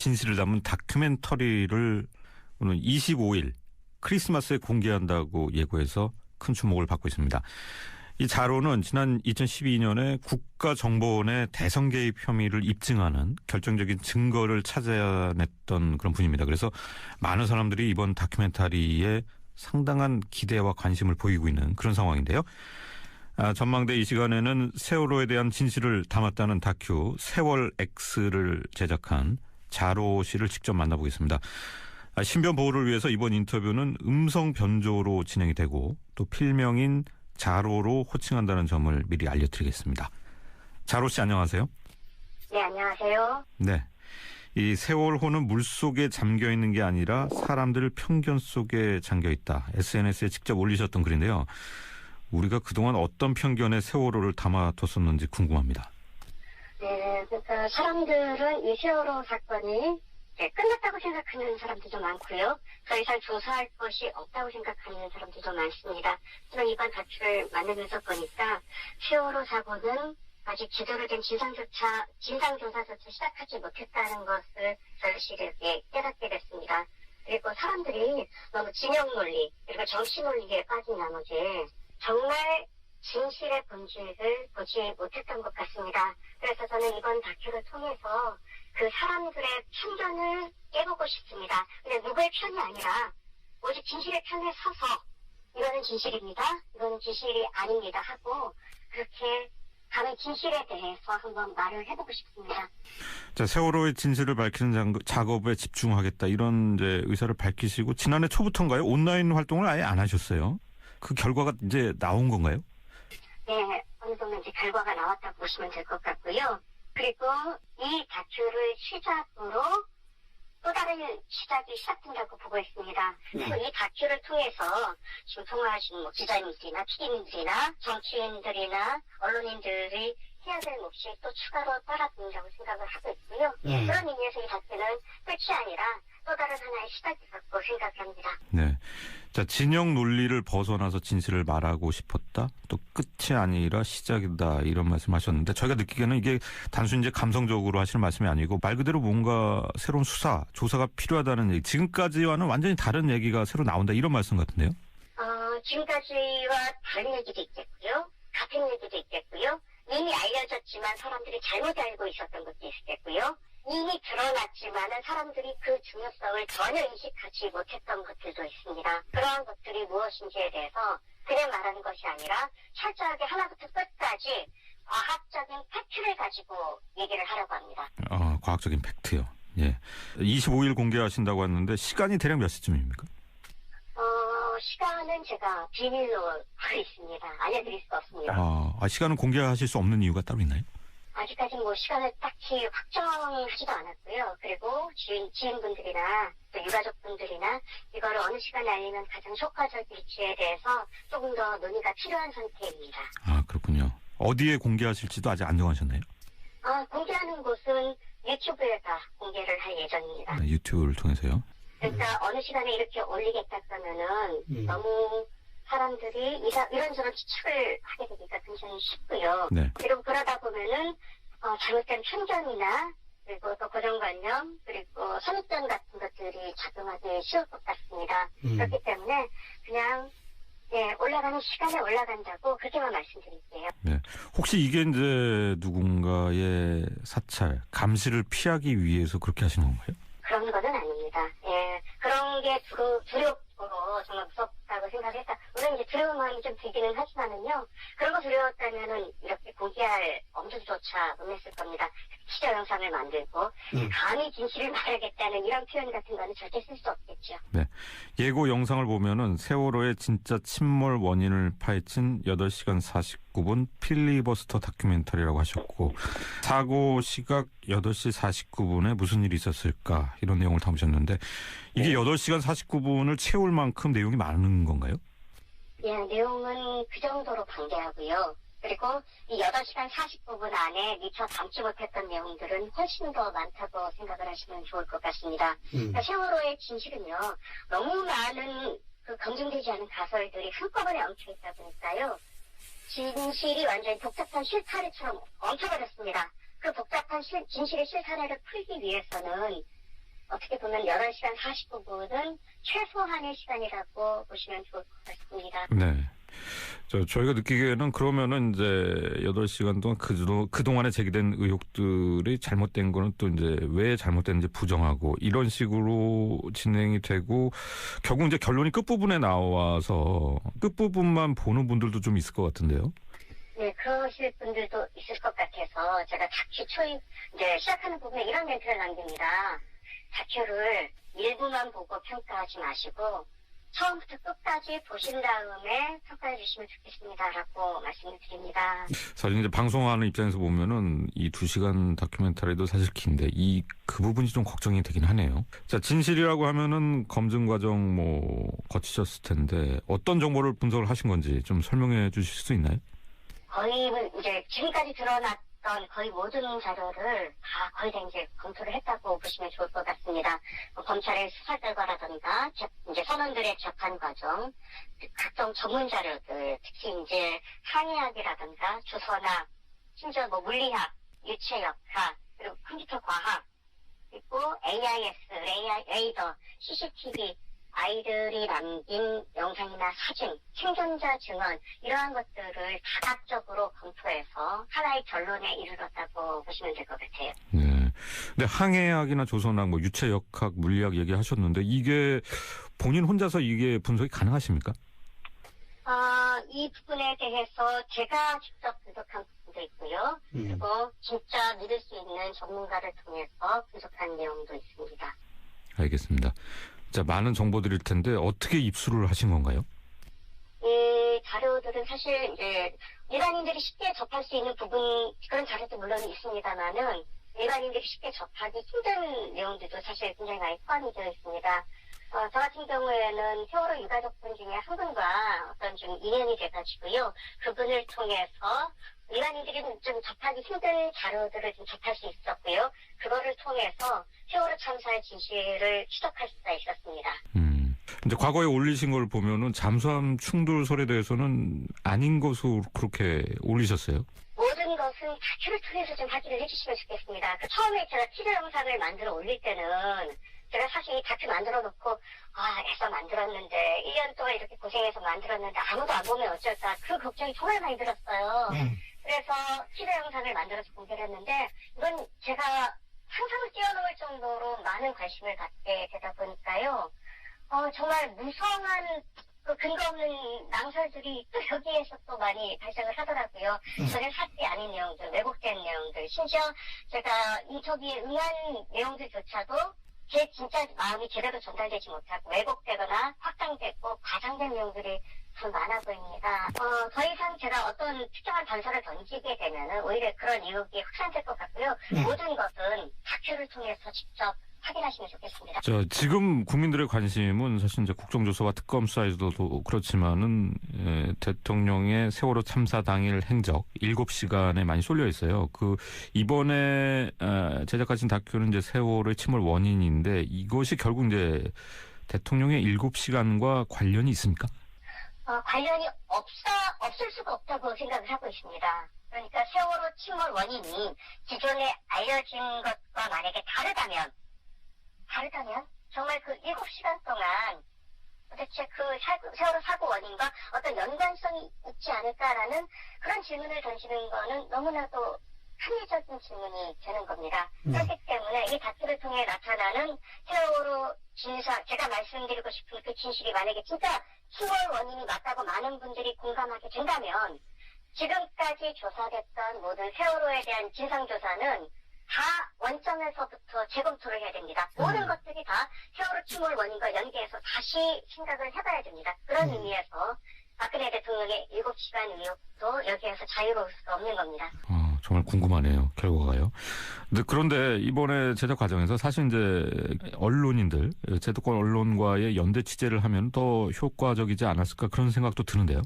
진실을 담은 다큐멘터리를 오늘 25일 크리스마스에 공개한다고 예고해서 큰 주목을 받고 있습니다. 이 자료는 지난 2012년에 국가정보원의 대선 개입 혐의를 입증하는 결정적인 증거를 찾아냈던 그런 분입니다. 그래서 많은 사람들이 이번 다큐멘터리에 상당한 기대와 관심을 보이고 있는 그런 상황인데요. 전망대 이 시간에는 세월호에 대한 진실을 담았다는 다큐 세월 X를 제작한 자로 씨를 직접 만나보겠습니다. 신변 보호를 위해서 이번 인터뷰는 음성 변조로 진행이 되고 또 필명인 자로로 호칭한다는 점을 미리 알려드리겠습니다. 자로 씨 안녕하세요. 네, 안녕하세요. 네, 이 세월호는 물속에 잠겨 있는 게 아니라 사람들 편견 속에 잠겨 있다. SNS에 직접 올리셨던 글인데요. 우리가 그동안 어떤 편견에 세월호를 담아뒀었는지 궁금합니다. 네, 그러니까 사람들은 이 세월호 사건이 끝났다고 생각하는 사람들도 많고요. 더 이상 조사할 것이 없다고 생각하는 사람들도 많습니다. 하지만 이번 다큐를 만들면서 보니까 세월호 사고는 아직 제대로 된 진상조사조차 시작하지 못했다는 것을 절실하게 깨닫게 됐습니다. 그리고 사람들이 너무 진영 논리 그리고 정치 논리에 빠진 나머지 정말 진실의 본질을 보지 못했던 것 같습니다. 그래서 저는 이번 다큐를 통해서 그 사람들의 편견을 깨보고 싶습니다. 근데 누구의 편이 아니라 오직 진실의 편에 서서 이거는 진실입니다. 이거는 진실이 아닙니다 하고 그렇게 다른 진실에 대해서 한번 말을 해보고 싶습니다. 자, 세월호의 진실을 밝히는 작업에 집중하겠다 이런 이제 의사를 밝히시고 지난해 초부터인가요? 온라인 활동을 아예 안 하셨어요. 그 결과가 이제 나온 건가요? 네, 어느 정도 이제 결과가 나왔다고 보시면 될 것 같고요. 그리고 이 다큐를 시작으로 또 다른 시작이 시작된다고 보고 있습니다. 그리고 이 다큐를 통해서 지금 통화하신 기자님들이나 피디님들이나 정치인들이나 언론인들이 해야 될 몫이 또 추가로 따라붙는다고 생각을 하고 있고요. 그런 의미에서 이 다큐는 끝이 아니라 또 다른 하나의 시작이라고 생각합니다. 네. 자, 진영 논리를 벗어나서 진실을 말하고 싶었다. 또 끝이 아니라 시작이다. 이런 말씀 하셨는데 저희가 느끼기에는 이게 단순히 이제 감성적으로 하시는 말씀이 아니고 말 그대로 뭔가 새로운 수사, 조사가 필요하다는 얘기. 지금까지와는 완전히 다른 얘기가 새로 나온다. 이런 말씀 같은데요. 지금까지와 다른 얘기도 있겠고요. 같은 얘기도 있겠고요. 이미 알려졌지만 사람들이 잘못 알고 있었던 것도 있겠고요. 이미 드러났지만은 사람들이 그 중요성을 전혀 인식하지 못했던 것들도 있습니다. 그러한 것들이 무엇인지에 대해서 그냥 말하는 것이 아니라 철저하게 하나부터 끝까지 과학적인 팩트를 가지고 얘기를 하려고 합니다. 과학적인 팩트요. 예. 25일 공개하신다고 했는데 시간이 대략 몇 시쯤입니까? 시간은 제가 비밀로 하고 있습니다. 알려드릴 수가 없습니다. 시간은 공개하실 수 없는 이유가 따로 있나요? 아직까지 시간을 딱히 확정하지도 않았고요. 그리고 지인분들이나 또 유가족분들이나 이거를 어느 시간에 알리면 가장 효과적일지에 대해서 조금 더 논의가 필요한 상태입니다. 그렇군요. 어디에 공개하실지도 아직 안 정하셨나요? 공개하는 곳은 유튜브에다 공개를 할 예정입니다. 유튜브를 통해서요? 그러니까 어느 시간에 이렇게 올리겠다 그러면은 너무 사람들이 이런저런 추측을 하게 되니까 굉장히 쉽고요. 네. 그리고 그러다 보면은 잘못된 편견이나 그리고 또 고정관념 그리고 선입견 같은 것들이 작용하기 쉬울 것 같습니다. 그렇기 때문에 그냥 올라가는 시간에 올라간다고 그렇게만 말씀드릴게요. 네. 혹시 이게 이제 누군가의 사찰, 감시를 피하기 위해서 그렇게 하신 건가요? 그런 거는 아닙니다. 그런 게 두렵고 정말 무섭다고 생각했다. 물론 이제 두려운 마음이 좀 들기는 하지만은요. 그런 거 두려웠다면은 이렇게 공개할 엄두조차 못 냈을 겁니다. 시저 영상을 만들고 감히 진실을 말하겠다는 이런 표현 같은 거는 절대 쓸 수 없겠죠. 네. 예고 영상을 보면은 세월호의 진짜 침몰 원인을 파헤친 8시간 49분 필리버스터 다큐멘터리라고 하셨고 사고 시각 8시 49분에 무슨 일이 있었을까 이런 내용을 담으셨는데 이게 8시간 49분을 채울 만큼 내용이 많은 건가요? 예, 내용은 그 정도로 방대하고요. 그리고 이 8시간 49분 안에 미처 담지 못했던 내용들은 훨씬 더 많다고 생각을 하시면 좋을 것 같습니다. 그러니까 세월호의 진실은요, 너무 많은 검증되지 않은 가설들이 한꺼번에 엉켜 있다 보니까요, 진실이 완전히 복잡한 실타래처럼 엉켜버렸습니다. 그 복잡한 진실의 실타래를 풀기 위해서는 어떻게 보면 8시간 49분은 최소한의 시간이라고 보시면 좋을 것 같습니다. 네. 저희가 느끼기에는 그러면은 이제 8시간 동안 그동안에 제기된 의혹들이 잘못된 거는 또 이제 왜 잘못됐는지 부정하고 이런 식으로 진행이 되고 결국 이제 결론이 끝부분에 나와서 끝부분만 보는 분들도 좀 있을 것 같은데요. 네, 그러실 분들도 있을 것 같아서 제가 다큐 초입, 이제 시작하는 부분에 이런 멘트를 남깁니다. 다큐를 일부만 보고 평가하지 마시고 처음부터 끝까지 보신 다음에 평가해 주시면 좋겠습니다라고 말씀을 드립니다. 사실 이제 방송하는 입장에서 보면은 이 2시간 다큐멘터리도 사실 긴데 그 부분이 좀 걱정이 되긴 하네요. 자, 진실이라고 하면은 검증 과정 거치셨을 텐데 어떤 정보를 분석을 하신 건지 좀 설명해 주실 수 있나요? 거의 이제 지금까지 드러났던 거의 모든 자료를 거의 다 이제 검토를 했다고 보시면 좋을 것 같습니다. 검찰의 수사 결과라든가 이제 선원들의 재판 과정, 각종 전문 자료들, 특히 이제 항해학이라든가 주선학, 심지어 물리학, 유체역학, 그리고 컴퓨터 과학, 그리고 AIS, 레이더, CCTV, 아이들이 남긴 영상이나 사진, 생존자 증언 이러한 것들을 다각적으로 검토해서 하나의 결론에 이르렀다고 보시면 될 것 같아요. 네. 근데 항해학이나 조선학, 유체역학, 물리학 얘기하셨는데 이게 본인 혼자서 이게 분석이 가능하십니까? 이 부분에 대해서 제가 직접 분석한 부분도 있고요. 그리고 진짜 믿을 수 있는 전문가를 통해서 분석한 내용도 있습니다. 알겠습니다. 자, 많은 정보들일 텐데 어떻게 입수를 하신 건가요? 이 자료들은 사실 이제 일반인들이 쉽게 접할 수 있는 부분 그런 자료도 물론 있습니다만은 일반인들이 쉽게 접하기 힘든 내용들도 사실 굉장히 많이 포함이 되어 있습니다. 저 같은 경우에는 세월호 유가족분 중에 한 분과 어떤 좀 인연이 돼가지고요. 그분을 통해서 일반인들이 좀 접하기 힘든 자료들을 좀 접할 수 있었고요. 그거를 통해서 세월호 참사의 진실을 추적할 수가 있었습니다. 이제 과거에 올리신 걸 보면은 잠수함 충돌설에 대해서는 아닌 것으로 그렇게 올리셨어요? 모든 것은 다큐를 통해서 좀 확인을 해주시면 좋겠습니다. 처음에 제가 티저 영상을 만들어 올릴 때는 제가 사실 이 다큐 만들어 놓고 애써 만들었는데 1년 동안 이렇게 고생해서 만들었는데 아무도 안 보면 어쩔까 그 걱정이 정말 많이 들었어요. 그래서 티저 영상을 만들어서 공개를 했는데 이건 제가 상상을 뛰어넘을 정도로 많은 관심을 갖게 되다 보니까요. 정말 무성한 그 근거 없는 낭설들이 또 여기에서 또 많이 발생을 하더라고요. 전혀 사실이 아닌 내용들, 왜곡된 내용들, 심지어 제가 인터뷰에 응한 내용들조차도 제 진짜 마음이 제대로 전달되지 못하고 왜곡되거나 확장됐고 과장된 내용들이 좀 많아 보입니다. 더 이상 제가 어떤 특정한 단서를 던지게 되면은 오히려 그런 의혹이 확산될 것 같고요. 모든 것은 다큐를 통해서 직접 확인하시면 좋겠습니다. 지금 국민들의 관심은 사실 이제 국정조사와 특검 수사에서도 그렇지만은 대통령의 세월호 참사 당일 행적 7시간에 많이 쏠려 있어요. 이번에 제작하신 다큐는 이제 세월호의 침몰 원인인데 이것이 결국 이제 대통령의 7시간과 관련이 있습니까? 관련이 없을 수가 없다고 생각을 하고 있습니다. 그러니까 세월호 침몰 원인이 기존에 알려진 것과 만약에 다르다면 정말 그 7시간 동안 도대체 그 세월호 사고 원인과 어떤 연관성이 있지 않을까라는 그런 질문을 던지는 거는 너무나도 합리적인 질문이 되는 겁니다. 그렇기 때문에 이 다큐를 통해 나타나는 세월호 진상, 제가 말씀드리고 싶은 그 진실이 만약에 진짜 침몰 원인이 맞다고 많은 분들이 공감하게 된다면 지금까지 조사됐던 모든 세월호에 대한 진상조사는 다 원점에서부터 재검토를 해야 됩니다. 모든 것들이 다 세월호 침몰 원인과 연계해서 다시 생각을 해봐야 됩니다. 그런 의미에서 박근혜 대통령의 7시간 의혹도 여기에서 자유로울 수가 없는 겁니다. 정말 궁금하네요. 결과가요. 그런데 이번에 제작 과정에서 사실 이제 언론인들, 제도권 언론과의 연대 취재를 하면 더 효과적이지 않았을까 그런 생각도 드는데요.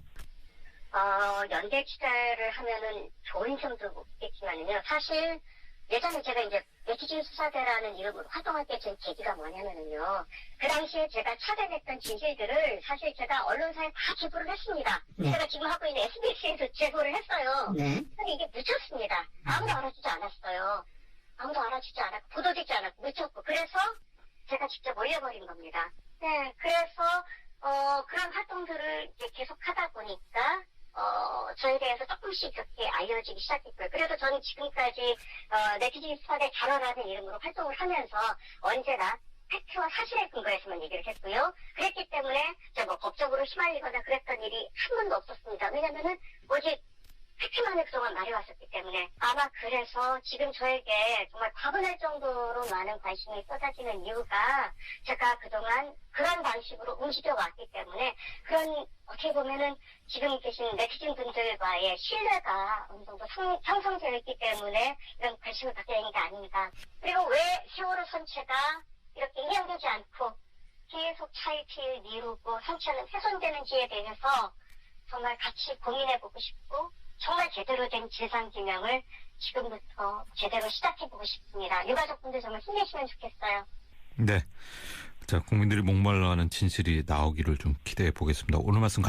연대 취재를 하면은 좋은 점도 있겠지만요. 사실 예전에 제가 이제 외치진 수사대라는 이름으로 활동할 때 제 계기가 뭐냐면은요. 그 당시에 제가 찾아냈던 진실들을 사실 제가 언론사에 다 제보를 했습니다. 제가 지금 하고 있는 SBS에서 제보를 했어요. 근데 이게 묻혔습니다. 아무도 알아주지 않았어요. 아무도 알아주지 않았고 보도되지 않았고 묻혔고 그래서 이제 몰려버린 겁니다. 네, 그래서 그런 활동들을 이제 계속 하다 보니까 저에 대해서 조금씩 그렇게 알려지기 시작했고요. 그래서 저는 지금까지 네티즌 스팟의 자라라는 이름으로 활동을 하면서 언제나 팩트와 사실에 근거해서만 얘기를 했고요. 그랬기 때문에 뭐 법적으로 휘말리거나 그랬던 일이 한 번도 없었습니다. 왜냐면은 오직 팩트만을 그동안 말해왔었기 때문에 아마 그래서 지금 저에게 정말 과분할 정도로 많은 관심이 쏟아지는 이유가 제가 그동안 그런 방식으로 움직여왔기 때문에 그런 어떻게 보면은 지금 계신 네티즌 분들과의 신뢰가 어느 정도 형성되어 있기 때문에 이런 관심을 받게 된 게 아닌가. 그리고 왜 세월호 선체가 이렇게 인양되지 않고 계속 차일피일 미루고 선체는 훼손되는지에 대해서 정말 같이 고민해보고 싶고 정말 제대로 된 진상규명을 지금부터 제대로 시작해보고 싶습니다. 유가족분들 정말 힘내시면 좋겠어요. 네. 자, 국민들이 목말라하는 진실이 나오기를 좀 기대해 보겠습니다. 오늘 말씀